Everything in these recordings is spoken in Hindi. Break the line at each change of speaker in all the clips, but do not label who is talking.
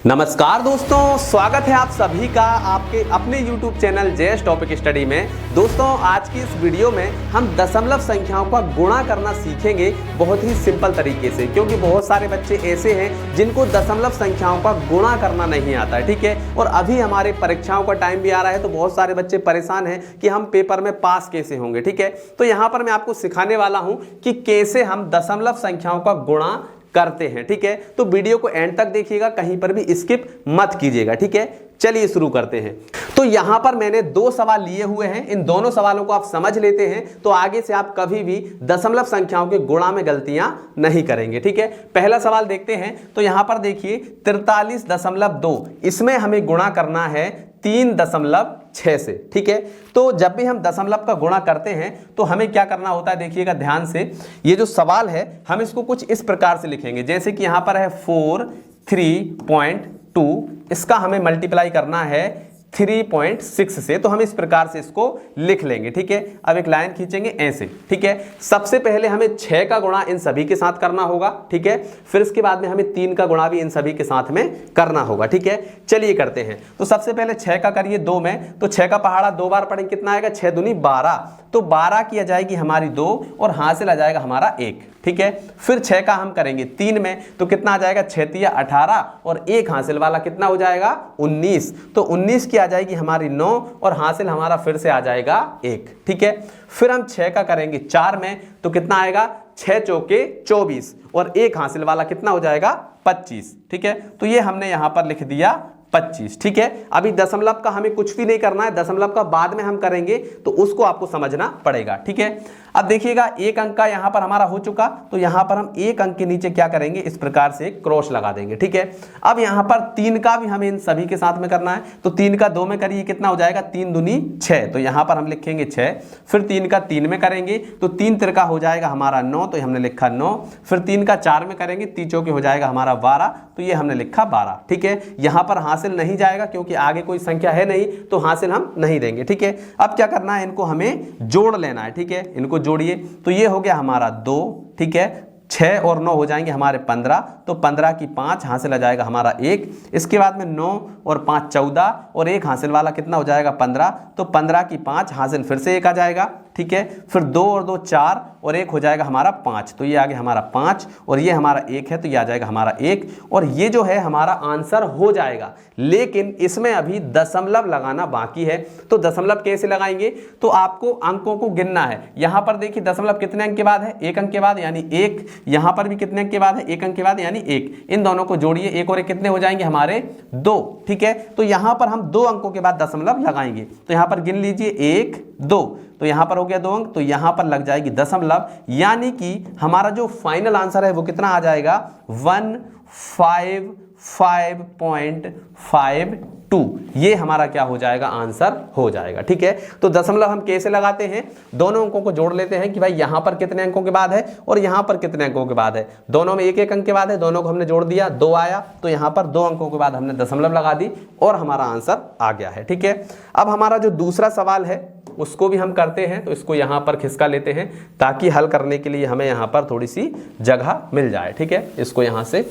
नमस्कार दोस्तों, स्वागत है आप सभी का आपके अपने YouTube channel JS topic study में। दोस्तों, आज की इस वीडियो में हम दशमलव संख्याओं का गुणा करना सीखेंगे बहुत ही सिंपल तरीके से, क्योंकि बहुत सारे बच्चे ऐसे हैं जिनको दशमलव संख्याओं का गुणा करना नहीं आता है। ठीक है, और अभी हमारे परीक्षाओं का टाइम भी आ रहा है, तो बहुत सारे बच्चे परेशान हैं कि हम पेपर में पास कैसे होंगे। ठीक है, तो यहाँ पर मैं आपको सिखाने वाला हूँ कि कैसे हम दशमलव संख्याओं का गुणा करते हैं। ठीक है, तो वीडियो को एंड तक देखिएगा, कहीं पर भी स्किप मत कीजिएगा। ठीक है, चलिए शुरू करते हैं। तो यहां पर मैंने दो सवाल लिए हुए हैं, इन दोनों सवालों को आप समझ लेते हैं तो आगे से आप कभी भी दशमलव संख्याओं के गुणा में गलतियां नहीं करेंगे। ठीक है, पहला सवाल देखते हैं। तो यहां पर देखिए 43.2, इसमें हमें गुणा करना है 3.6 से। ठीक है, तो जब भी हम दशमलव का गुणा करते हैं तो हमें क्या करना होता है, देखिएगा ध्यान से। ये जो सवाल है हम इसको कुछ इस प्रकार से लिखेंगे, जैसे कि यहां पर है 43.2, इसका हमें मल्टीप्लाई करना है 3.6 से, तो हम इस प्रकार से इसको लिख लेंगे। ठीक है, अब एक लाइन खींचेंगे ऐसे। ठीक है, सबसे पहले हमें 6 का गुणा इन सभी के साथ करना होगा। ठीक है, फिर इसके बाद में हमें 3 का गुणा भी इन सभी के साथ में करना होगा। ठीक है, चलिए करते हैं। तो सबसे पहले 6 का करिए 2 में, तो 6 का पहाड़ा 2 बार पढ़ेंगे, कितना आएगा, 6 दूनी 12, तो 12 की आ जाएगी हमारी 2 और हासिल आ जाएगा हमारा 1। ठीक है, फिर 6 का हम करेंगे 3 में, तो कितना आ जाएगा, 6 तिया 18 और 1 हासिल वाला कितना हो जाएगा, 19, तो 19 की आ जाएगी हमारी 9 और हासिल हमारा फिर से आ जाएगा 1। ठीक है, फिर हम 6 का करेंगे 4 में, तो कितना आएगा, 6 चौके 24 और 1 हासिल वाला कितना हो जाएगा, 25। ठीक है, तो ये हमने यहां पर लिख दिया 25। ठीक है, अभी दशमलव का हमें कुछ भी नहीं करना है, दशमलव का बाद में हम करेंगे तो उसको आपको समझना पड़ेगा। ठीक है, अब देखिएगा एक अंक का यहां पर हमारा हो चुका, तो यहां पर हम एक अंक के नीचे क्या करेंगे, इस प्रकार से क्रॉस लगा देंगे। ठीक है, अब यहां पर 3 का भी हमें इन सभी के साथ में करना है, तो 3 का 2 में करिए, कितना हो जाएगा, 3 दूनी 6, तो यहां पर हम लिखेंगे 6। फिर 3 का 3 में करेंगे, तो 3 तिरका हो जाएगा हमारा 9, तो हमने लिखा 9। फिर 3 का 4 में करेंगे, 3 चौके हो जाएगा हमारा 12, तो ये हमने लिखा 12। ठीक है, यहां पर हासिल नहीं जाएगा क्योंकि आगे कोई संख्या है नहीं, तो हासिल हम नहीं देंगे। ठीक है, अब क्या करना है, इनको हमें जोड़ लेना है। ठीक है, इनको जोड़िए, तो ये हो गया हमारा 2। ठीक है, 6 और 9 हो जाएंगे हमारे 15, तो 15 की 5 हासिल आ जाएगा हमारा 1। इसके बाद में 9 और 5 14 और 1 हासिल वाला कितना हो जाएगा, 15, तो 15 की 5 हासिल फिर से 1 आ जाएगा। ठीक है, फिर 2 और 2 4 और 1 हो जाएगा हमारा 5, तो ये आ गया हमारा 5 और ये हमारा 1 है, तो ये आ जाएगा हमारा 1 और ये जो है हमारा आंसर हो जाएगा। लेकिन इसमें अभी दशमलव लगाना बाकी है, तो दशमलव कैसे लगाएंगे, तो आपको अंकों को गिनना है। यहां पर देखिए दशमलव कितने अंक के बाद है, 1 अंक के बाद, यानी 1। यहां पर भी कितने अंक के बाद है, 1 अंक के बाद यानी 1। इन दोनों को जोड़िए, 1 और 1 कितने हो जाएंगे हमारे, 2। ठीक है, तो यहां पर हम 2 अंकों के बाद दशमलव लगाएंगे, तो यहां पर गिन लीजिए 1 2, तो यहां पर हो गया 2 अंक, तो यहां पर लग जाएगी दशमलव, यानी कि हमारा जो फाइनल आंसर है वो कितना आ जाएगा, 155.52। ये हमारा क्या हो जाएगा, आंसर हो जाएगा। ठीक है, तो दशमलव हम कैसे लगाते हैं, दोनों अंकों को जोड़ लेते हैं कि भाई यहां पर कितने अंकों के बाद है और यहां पर कितने अंकों के बाद है, दोनों में 1 अंक के बाद है, दोनों को हमने जोड़ दिया, 2 आया, तो यहां पर 2 अंकों के बाद हमने दशमलव लगा दी और हमारा आंसर आ गया है। ठीक है, अब हमारा जो दूसरा सवाल है उसको भी हम करते हैं, तो इसको यहां पर खिसका लेते हैं ताकि हल करने के लिए हमें यहां पर थोड़ी सी जगह मिल जाए। ठीक है, इसको यहां से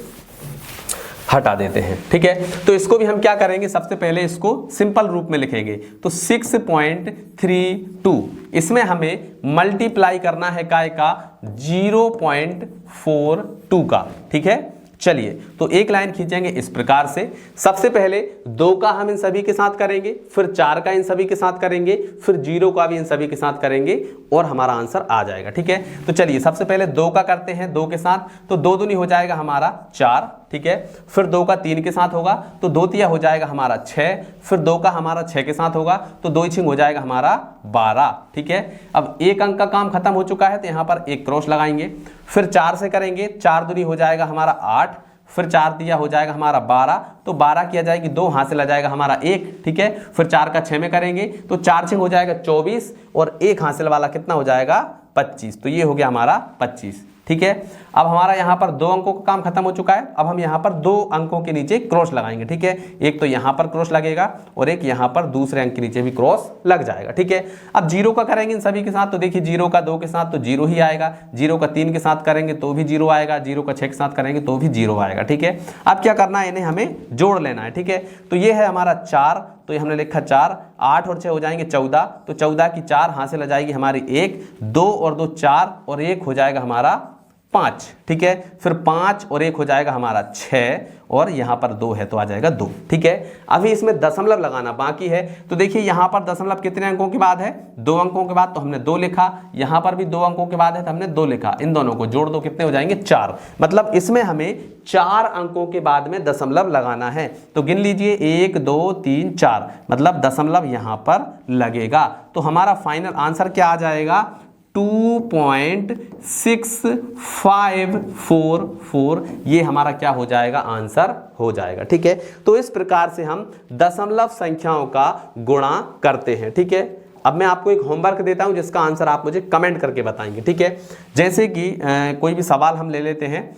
हटा देते हैं। ठीक है, तो इसको भी हम क्या करेंगे, सबसे पहले इसको सिंपल रूप में लिखेंगे, तो 6.32, इसमें हमें मल्टीप्लाई करना है काय का, 0.42 का। ठीक है, चलिए तो एक लाइन खींचेंगे इस प्रकार से। सबसे पहले 2 का हम इन सभी के साथ करेंगे, फिर 4 का इन सभी के साथ करेंगे, फिर 0 का भी इन सभी के साथ करेंगे और हमारा आंसर आ जाएगा। ठीक है, तो चलिए सबसे पहले 2 का करते हैं 2 के साथ, तो 2 दूनी हो जाएगा हमारा 4। ठीक है, फिर 2 का 3 के साथ होगा, तो 2 तिया हो जाएगा हमारा 6। फिर 2 का हमारा 6 के साथ होगा, तो 2 छिंग हो जाएगा हमारा 12। ठीक है, अब 1 अंक का काम खत्म हो चुका है, तो यहां पर एक क्रॉस लगाएंगे। फिर 4 से करेंगे, 4 दूनी हो जाएगा हमारा 8, फिर 4 दिया हो जाएगा हमारा 12, तो 12 की आ जाएगी 2 हासिल आ जाएगा हमारा 1। ठीक है, फिर 4 का 6 में करेंगे, तो 4 छिंग हो जाएगा 24 और 1 हासिल वाला कितना हो जाएगा, 25, तो ये हो गया हमारा 25। ठीक है। अब हमारा यहाँ पर 2 अंकों का काम खत्म हो चुका है। अब हम यहाँ पर 2 अंकों के नीचे क्रॉस लगाएंगे, ठीक है। एक तो यहाँ पर क्रॉस लगेगा और एक यहाँ पर दूसरे अंक के नीचे भी क्रॉस लग जाएगा, ठीक है। अब 0 का करेंगे इन सभी के साथ, तो देखिए 0 का 2 के साथ तो 0 ही आएगा, 0 का 3 के साथ करेंगे तो भी 0 आएगा, 0 का 6 के साथ करेंगे तो भी 0 आएगा, ठीक है। अब क्या करना है, इन्हें हमें जोड़ लेना है, ठीक है। तो ये है हमारा 4, तो ये हमने लिखा 4, 8 और 6 हो जाएंगे 14, तो 14 की 4 हासिल हो जाएगी हमारी 1, 2 और 2 4 और 1 हो जाएगा हमारा 5, ठीक है। फिर 5 और 1 हो जाएगा हमारा 6 और यहाँ पर 2 है तो आ जाएगा 2, ठीक है। अभी इसमें दशमलव लगाना बाकी है, तो देखिए यहाँ पर दशमलव कितने अंकों के बाद है, 2 अंकों के बाद, तो हमने 2 लिखा। यहाँ पर भी 2 अंकों के बाद है तो हमने 2 लिखा। इन दोनों को जोड़ दो, कितने हो जाएंगे 4। मतलब इसमें हमें 4 अंकों के बाद में दशमलव लगाना है। तो गिन लीजिए 1 2 3 4, मतलब दशमलव यहाँ पर लगेगा। तो हमारा फाइनल आंसर क्या आ जाएगा, 2.6544, ये हमारा क्या हो जाएगा, आंसर हो जाएगा, ठीक है। तो इस प्रकार से हम दशमलव संख्याओं का गुणा करते हैं, ठीक है। अब मैं आपको एक होमवर्क देता हूं जिसका आंसर आप मुझे कमेंट करके बताएंगे, ठीक है। जैसे कि कोई भी सवाल हम ले लेते हैं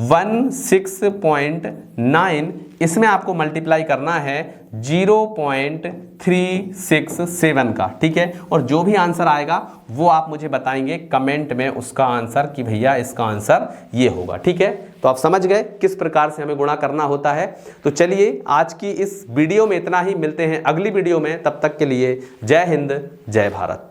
16.9, इसमें आपको मल्टीप्लाई करना है 0.367 का, ठीक है। और जो भी आंसर आएगा वो आप मुझे बताएंगे कमेंट में उसका आंसर कि भैया इसका आंसर ये होगा, ठीक है। तो आप समझ गए किस प्रकार से हमें गुणा करना होता है। तो चलिए आज की इस वीडियो में इतना ही, मिलते हैं अगली वीडियो में, तब तक के लिए जय हिंद जय भारत।